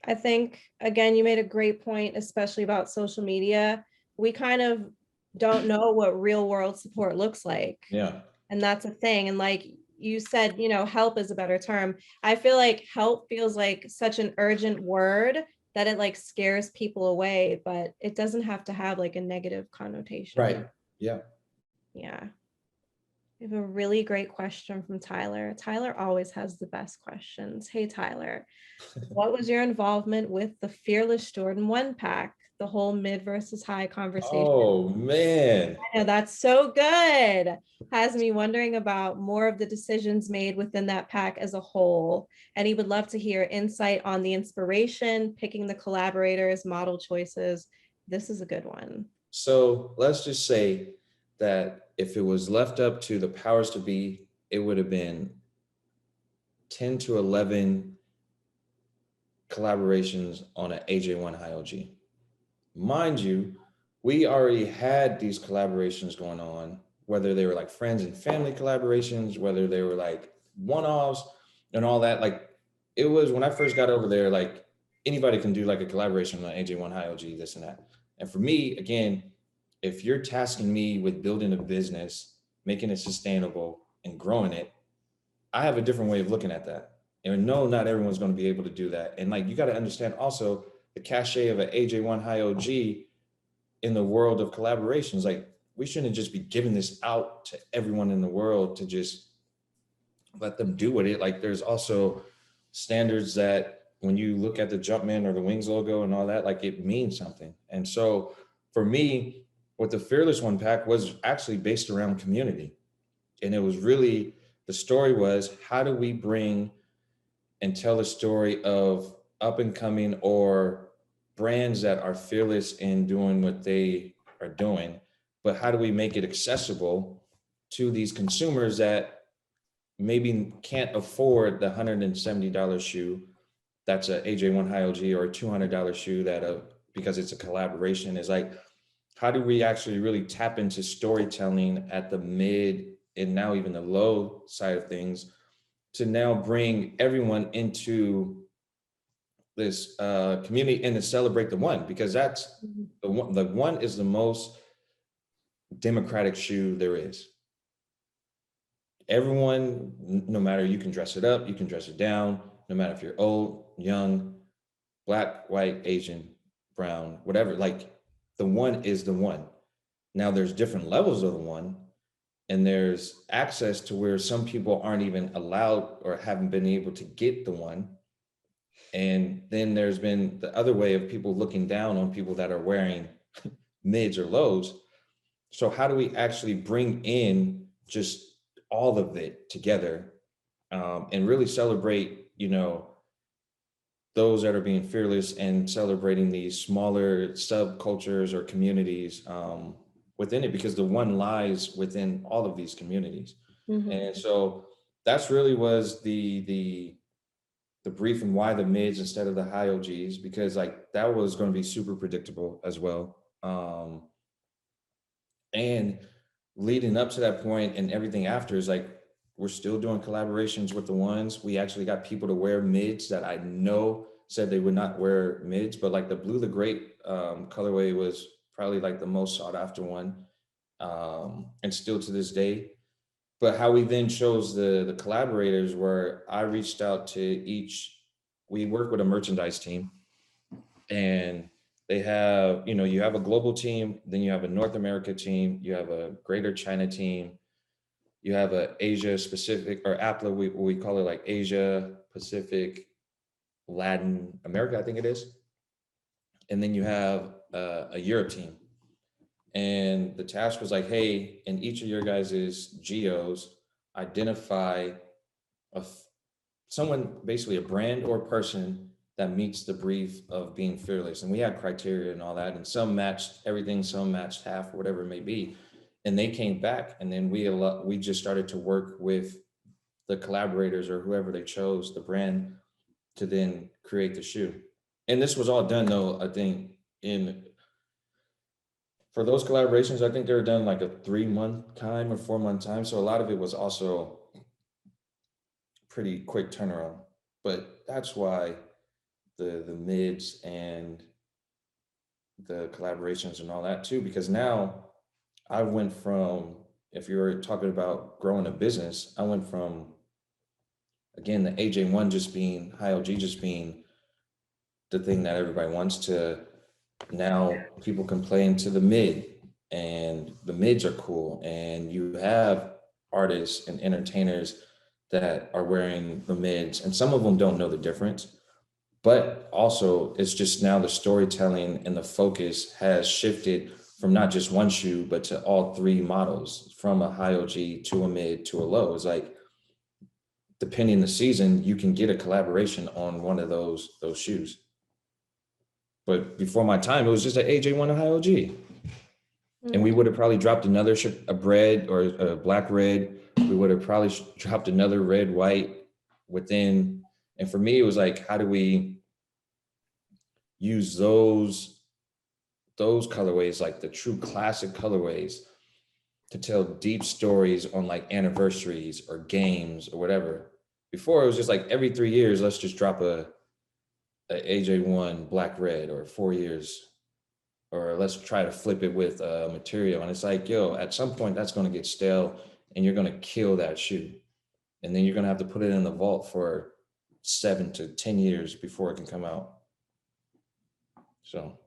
I think, again, you made a great point, especially about social media. We kind of don't know what real world support looks like. Yeah. And that's a thing. And like you said, help is a better term. I feel like help feels like such an urgent word that it like scares people away, but it doesn't have to have like a negative connotation. Right. Yeah. Yeah. We have a really great question from Tyler. Tyler always has the best questions. Hey, Tyler, what was your involvement with the Fearless Jordan 1 pack, the whole mid versus high conversation? Oh man. I know, that's so good. Has me wondering about more of the decisions made within that pack as a whole. And he would love to hear insight on the inspiration, picking the collaborators, model choices. This is a good one. So let's just say that if it was left up to the powers to be, it would have been 10 to 11 collaborations on an AJ1 High OG. Mind you, we already had these collaborations going on, whether they were like friends and family collaborations, whether they were like one-offs and all that. Like, it was when I first got over there, like anybody can do like a collaboration on AJ1 High OG, this and that. And for me, again, if you're tasking me with building a business, making it sustainable and growing it, I have a different way of looking at that. And no, not everyone's going to be able to do that. And like, you got to understand also the cachet of an AJ1 High OG in the world of collaborations. Like, we shouldn't just be giving this out to everyone in the world to just let them do with it. Like, there's also standards that when you look at the Jumpman or the Wings logo and all that, like, it means something. And so for me, what the Fearless One pack was actually based around community. And it was really, the story was, how do we bring and tell a story of up and coming or brands that are fearless in doing what they are doing, but how do we make it accessible to these consumers that maybe can't afford the $170 shoe that's a AJ1 High OG, or a $200 shoe that because it's a collaboration. Is like, how do we actually really tap into storytelling at the mid and now even the low side of things to now bring everyone into this community and to celebrate the one, because that's the one. The one is the most democratic shoe there is. Everyone, no matter, you can dress it up, you can dress it down, no matter if you're old, young, Black, white, Asian, brown, whatever. Like the one is the one. Now there's different levels of the one, and there's access to where some people aren't even allowed or haven't been able to get the one. And then there's been the other way of people looking down on people that are wearing mids or lows. So how do we actually bring in just all of it together, and really celebrate, those that are being fearless and celebrating these smaller subcultures or communities within it, because the one lies within all of these communities. Mhm. And so that's really was the brief and why the mids instead of the high OGs, because like that was going to be super predictable as well. And leading up to that point and everything after is like, we're still doing collaborations with the ones. We actually got people to wear mids that I know said they would not wear mids, but like the Blue the Great colorway was probably like the most sought after one, and still to this day. But how we then chose the collaborators were, I reached out to each, we work with a merchandise team, and they have, you have a global team, then you have a North America team, you have a Greater China team, you have a Asia Pacific, or APLA, we call it like Asia Pacific Latin America, I think it is. And then you have a Europe team. And the task was like, hey, in each of your guys' geos, identify someone, basically a brand or person that meets the brief of being fearless. And we had criteria and all that, and some matched everything, some matched half, whatever it may be. And they came back, and then we just started to work with the collaborators or whoever they chose, the brand, to then create the shoe. And this was all done though, I think, for those collaborations, I think they were done like a 3-month time or 4-month time. So a lot of it was also pretty quick turnaround. But that's why the mids and the collaborations and all that too, because now I went from, if you're talking about growing a business, I went from, again, the AJ1 just being, high OG just being the thing that everybody wants, to now people can play into the mid, and the mids are cool, and you have artists and entertainers that are wearing the mids, and some of them don't know the difference. But also, it's just now the storytelling and the focus has shifted from not just one shoe, but to all three models, from a high OG to a mid to a low. It's like, depending the season, you can get a collaboration on one of those shoes. But before my time, it was just an AJ1 and high OG. And we would have probably dropped another a bread or a black red. We would have probably dropped another red, white within. And for me, it was like, how do we use those colorways, like the true classic colorways, to tell deep stories on like anniversaries or games or whatever. Before, it was just like every 3 years, let's just drop a AJ1 black red, or 4 years, or let's try to flip it with material. And it's like, yo, at some point that's going to get stale, and you're going to kill that shoe. And then you're going to have to put it in the vault for 7 to 10 years before it can come out. So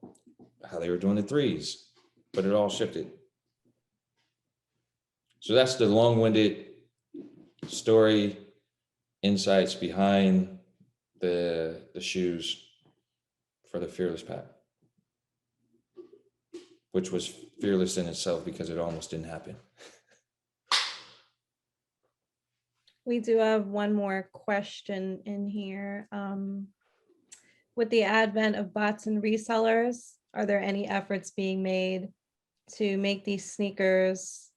how they were doing the threes, but it all shifted. So that's the long-winded story, insights behind the shoes for the Fearless Pack, which was fearless in itself because it almost didn't happen. We do have one more question in here. With the advent of bots and resellers, are there any efforts being made to make these sneakers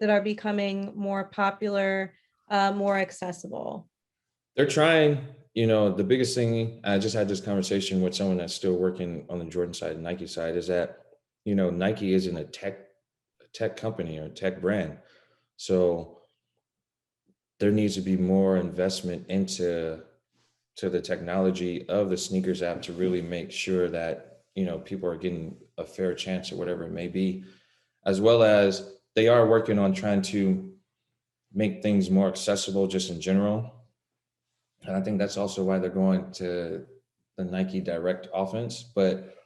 that are becoming more popular, more accessible? They're trying. The biggest thing, I just had this conversation with someone that's still working on the Jordan side and Nike side, is that, Nike isn't a tech company or a tech brand. So there needs to be more investment into the technology of the sneakers app to really make sure that, people are getting a fair chance or whatever it may be, as well as they are working on trying to make things more accessible just in general. And I think that's also why they're going to the Nike direct offense, but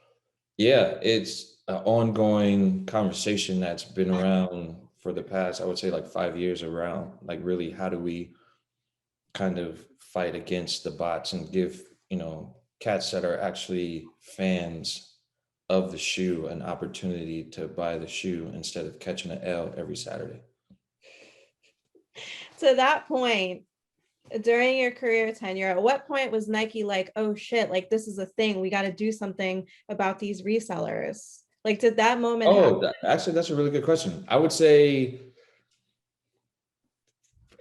yeah, it's an ongoing conversation that's been around for the past, I would say like 5 years around, like really, how do we kind of fight against the bots and give, cats that are actually fans of the shoe an opportunity to buy the shoe instead of catching an L every Saturday. To that point, during your career tenure, at what point was Nike like, oh shit, like this is a thing, we got to do something about these resellers? Like, did that moment happen? Oh, actually, that's a really good question. I would say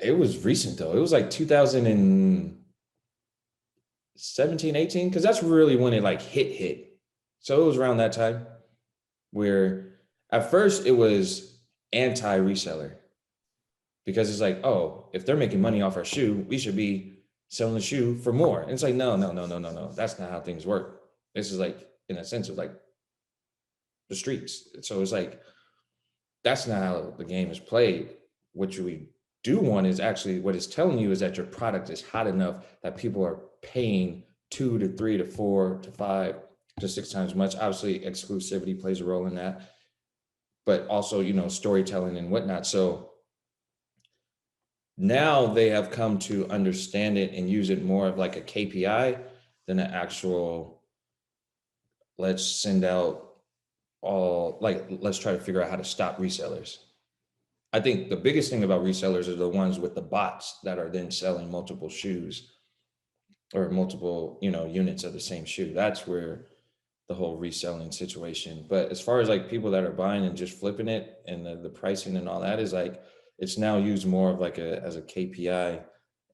it was recent though. It was like 2017, 18, because that's really when it like hit. So it was around that time where at first it was anti-reseller because it's like, oh, if they're making money off our shoe, we should be selling the shoe for more. And it's like, no. That's not how things work. This is like, in a sense of like the streets. So it's like, that's not how the game is played. What we do want is actually, what it's telling you is that your product is hot enough that people are paying 2 to 3 to 4 to 5 to 6 times much. Obviously, exclusivity plays a role in that, but also, storytelling and whatnot. So now they have come to understand it and use it more of like a KPI than an actual, let's send out let's try to figure out how to stop resellers. I think the biggest thing about resellers are the ones with the bots that are then selling multiple shoes or multiple, units of the same shoe. That's where the whole reselling situation. But as far as like people that are buying and just flipping it and the pricing and all that is like, it's now used more of like as a KPI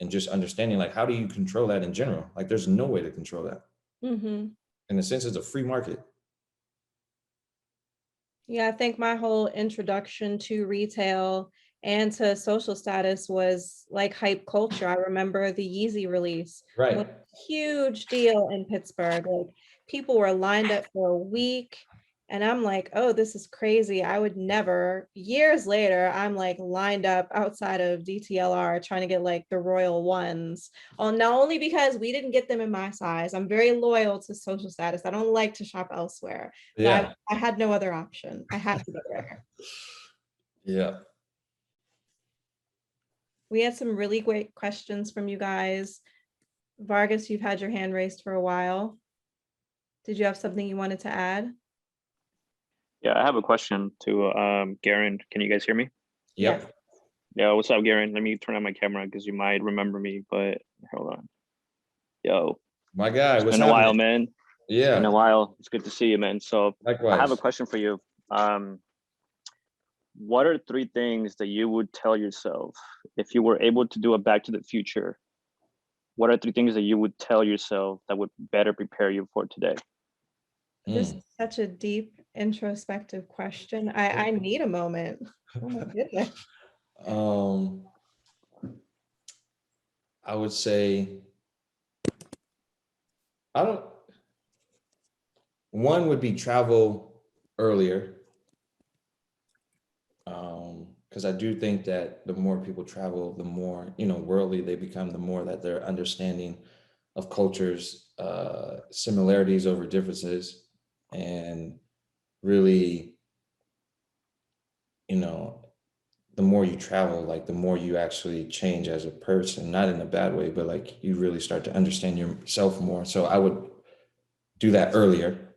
and just understanding like, how do you control that in general? Like there's no way to control that. Mm-hmm. In a sense, it's a free market. Yeah, I think my whole introduction to retail and to social status was like hype culture. I remember the Yeezy release was Right. a huge deal in Pittsburgh. Like people were lined up for a week. And I'm like, oh, this is crazy. I would never. Years later, I'm like lined up outside of DTLR trying to get like the Royal Ones. Oh, not only because we didn't get them in my size. I'm very loyal to social status. I don't like to shop elsewhere. Yeah. I had no other option. I had to go there. Yeah. We had some really great questions from you guys. Vargas, you've had your hand raised for a while. Did you have something you wanted to add? Yeah, I have a question to Garren. Can you guys hear me? Yep. Yes. Yeah, what's up, Garren? Let me turn on my camera because you might remember me, but hold on. Yo, My guy, it's what's been a while, happening? man. Been a Yeah. while. It's good to see you, man. So I have a Likewise. question for you. What are 3 things that you would tell yourself if you were able to do a Back to the Future? What are 3 things that you would tell yourself that would better prepare you for today? This is such a deep introspective question. I need a moment. Oh my goodness. I would say one would be travel earlier. Because I do think that the more people travel, the more, worldly they become, the more that their understanding of cultures, similarities over differences, and really, the more you travel, like the more you actually change as a person, not in a bad way, but like you really start to understand yourself more. So I would do that earlier.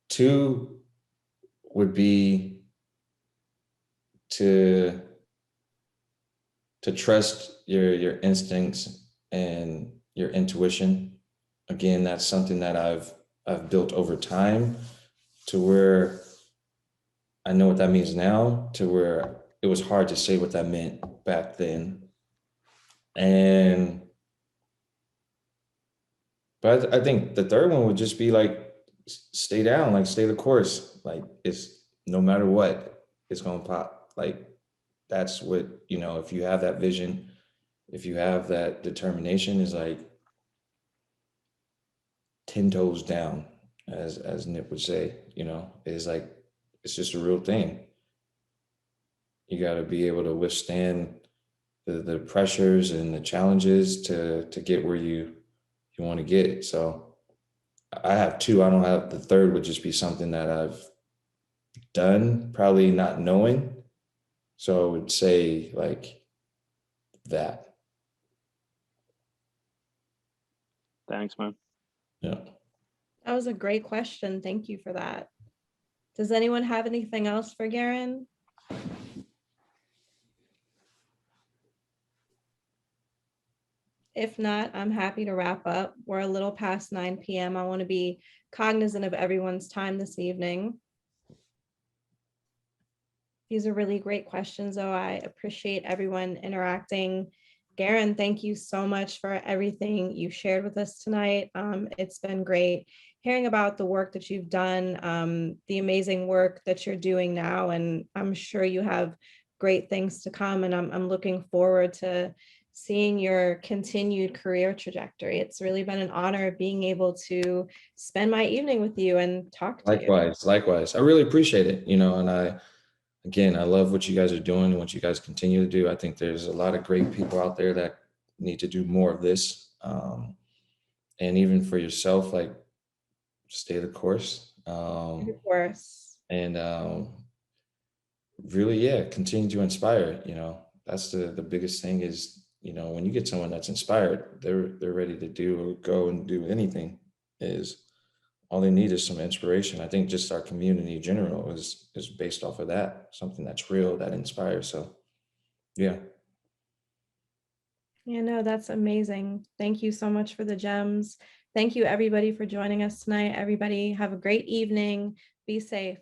2 would be to trust your instincts and your intuition. Again, that's something that I've built over time to where I know what that means now, to where it was hard to say what that meant back then. But I think the third one would just be like, stay down, like stay the course. Like it's no matter what, it's gonna pop. Like that's what, if you have that vision, if you have that determination, is like 10 toes down, as Nip would say, is like, it's just a real thing. You got to be able to withstand the pressures and the challenges to get where you want to get. So I have two. I don't have the third would just be something that I've done, probably not knowing. So I would say like that. Thanks, man. Yeah. That was a great question. Thank you for that. Does anyone have anything else for Garren? If not, I'm happy to wrap up. We're a little past 9 p.m. I want to be cognizant of everyone's time this evening. These are really great questions, though. I appreciate everyone interacting. Garren, thank you so much for everything you shared with us tonight. It's been great hearing about the work that you've done, the amazing work that you're doing now, and I'm sure you have great things to come, and I'm looking forward to seeing your continued career trajectory. It's really been an honor being able to spend my evening with you and talk to you. Likewise. I really appreciate it, and again, I love what you guys are doing and what you guys continue to do. I think there's a lot of great people out there that need to do more of this. And even for yourself, like stay the course. Of course. And really, yeah, continue to inspire. That's the biggest thing is, when you get someone that's inspired, they're ready to do or go and do anything. Is all they need is some inspiration. I think just our community in general is based off of that, something that's real, that inspires. So yeah. Yeah, no, that's amazing. Thank you so much for the gems. Thank you everybody for joining us tonight. Everybody have a great evening. Be safe.